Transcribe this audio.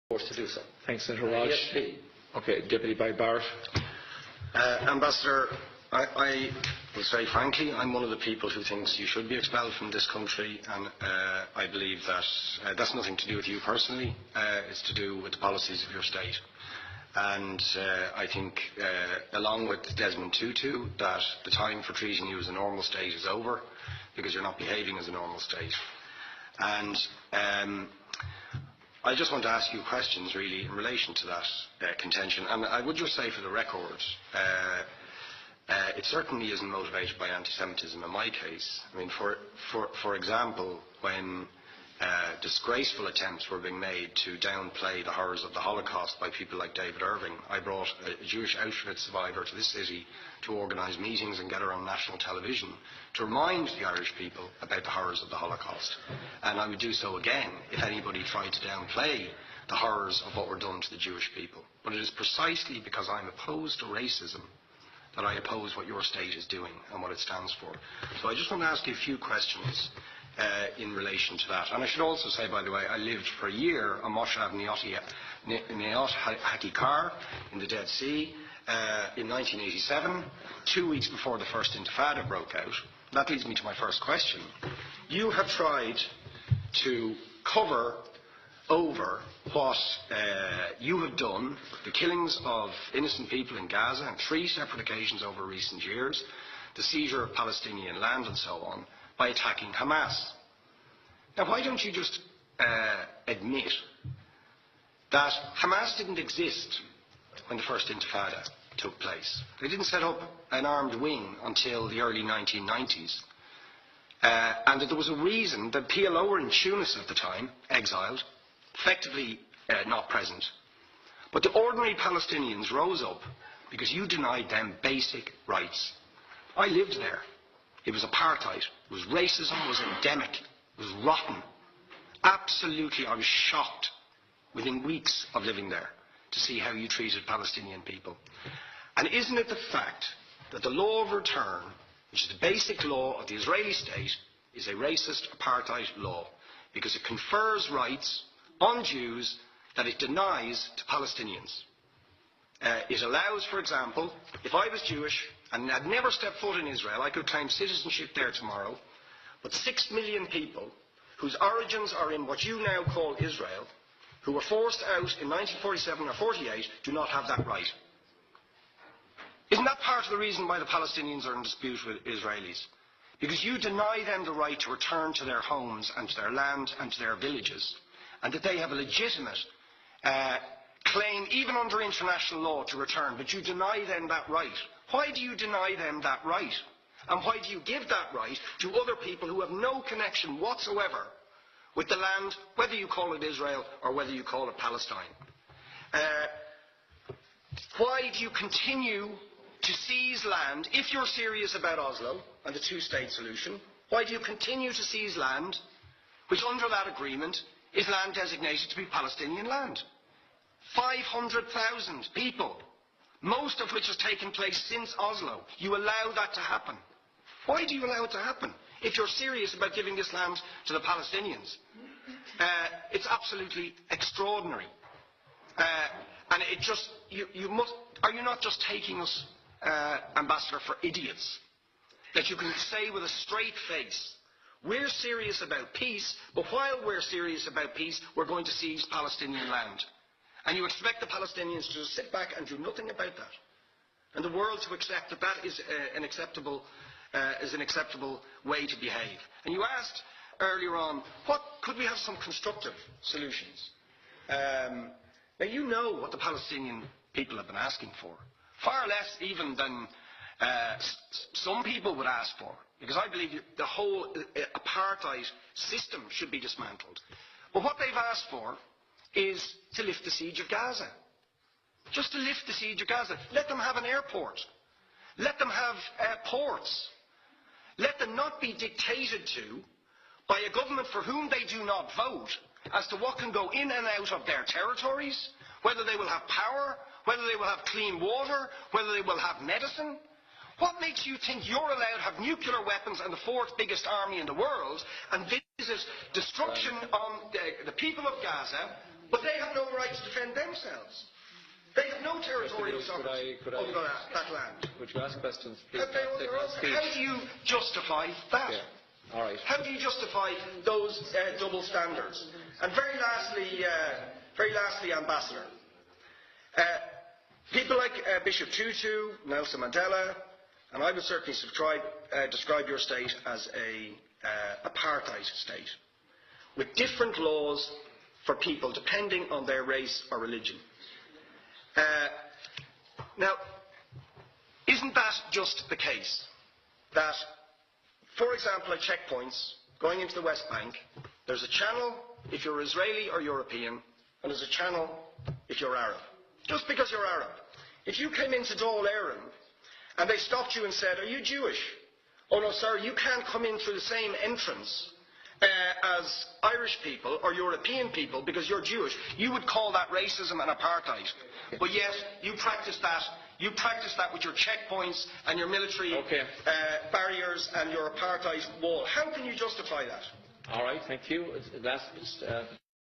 forced to do so. Thanks, Senator Walsh. Yes, please. Okay, Deputy by Barrett. Ambassador, I will say frankly, I'm one of the people who thinks you should be expelled from this country, and I believe that that's nothing to do with you personally. It's to do with the policies of your state. And I think, along with Desmond Tutu, that the time for treating you as a normal state is over, because you're not behaving as a normal state. And I just want to ask you questions, really, in relation to that contention. And I would just say, for the record, it certainly isn't motivated by anti-Semitism in my case. I mean, for example, when disgraceful attempts were being made to downplay the horrors of the Holocaust by people like David Irving, I brought a Jewish Auschwitz survivor to this city to organise meetings and get her on national television to remind the Irish people about the horrors of the Holocaust. And I would do so again if anybody tried to downplay the horrors of what were done to the Jewish people. But it is precisely because I'm opposed to racism that I oppose what your state is doing and what it stands for. So I just want to ask you a few questions in relation to that. And I should also say, by the way, I lived for a year on Moshav Neot Hakikar in the Dead Sea in 1987, 2 weeks before the first Intifada broke out. That leads me to my first question. You have tried to cover over what you have done, the killings of innocent people in Gaza on 3 separate occasions over recent years, the seizure of Palestinian land and so on, by attacking Hamas. Now, why don't you just admit that Hamas didn't exist when the first Intifada took place? They didn't set up an armed wing until the early 1990s. And that there was a reason that PLO were in Tunis at the time, exiled, effectively not present. But the ordinary Palestinians rose up because you denied them basic rights. I lived there. It was apartheid. It was racism. It was endemic. It was rotten. Absolutely, I was shocked within weeks of living there to see how you treated Palestinian people. And isn't it the fact that the law of return, which is the basic law of the Israeli state, is a racist apartheid law because it confers rights on Jews that it denies to Palestinians? It allows, for example, if I was Jewish and had never stepped foot in Israel, I could claim citizenship there tomorrow, but 6 million people whose origins are in what you now call Israel, who were forced out in 1947 or 48, do not have that right. Isn't that part of the reason why the Palestinians are in dispute with Israelis? Because you deny them the right to return to their homes and to their land and to their villages, and that they have a legitimate claim, even under international law, to return, but you deny them that right. Why do you deny them that right? And why do you give that right to other people who have no connection whatsoever with the land, whether you call it Israel or whether you call it Palestine? Why do you continue to seize land, if you're serious about Oslo and the two-state solution? Why do you continue to seize land, which under that agreement is land designated to be Palestinian land? 500,000 people, most of which has taken place since Oslo. You allow that to happen. Why do you allow it to happen if you're serious about giving this land to the Palestinians? It's absolutely extraordinary. And it just, you must, are you not just taking us, Ambassador, for idiots? That you can say with a straight face, we're serious about peace, but while we're serious about peace, we're going to seize Palestinian land. And you expect the Palestinians to just sit back and do nothing about that. And the world to accept that that is an acceptable way to behave. And you asked earlier on, could we have some constructive solutions? Now you know what the Palestinian people have been asking for. Far less even than some people would ask for. Because I believe the whole apartheid system should be dismantled. But what they've asked for is to lift the siege of Gaza. Just to lift the siege of Gaza. Let them have an airport. Let them have ports. Let them not be dictated to by a government for whom they do not vote as to what can go in and out of their territories, whether they will have power, whether they will have clean water, whether they will have medicine. What makes you think you're allowed to have nuclear weapons and the 4th biggest army in the world and visit destruction on the people of Gaza, but they have no rights defend themselves. They have no territorial sovereignty over that land. Would you ask questions, please? How do you justify that? Yeah. All right. How do you justify those double standards? And very lastly, Ambassador, people like Bishop Tutu, Nelson Mandela, and I would certainly describe your state as a apartheid state, with different laws for people depending on their race or religion. Now, isn't that just the case that, for example, at checkpoints going into the West Bank, there's a channel if you're Israeli or European, and there's a channel if you're Arab. Just because you're Arab. If you came into Dáil Éireann and they stopped you and said, "Are you Jewish?" "Oh no, sir, you can't come in through the same entrance as Irish people or European people because you're Jewish," you would call that racism and apartheid. But yet, you practice that. You practice that with your checkpoints and your military barriers and your apartheid wall. How can you justify that? All right, thank you. Last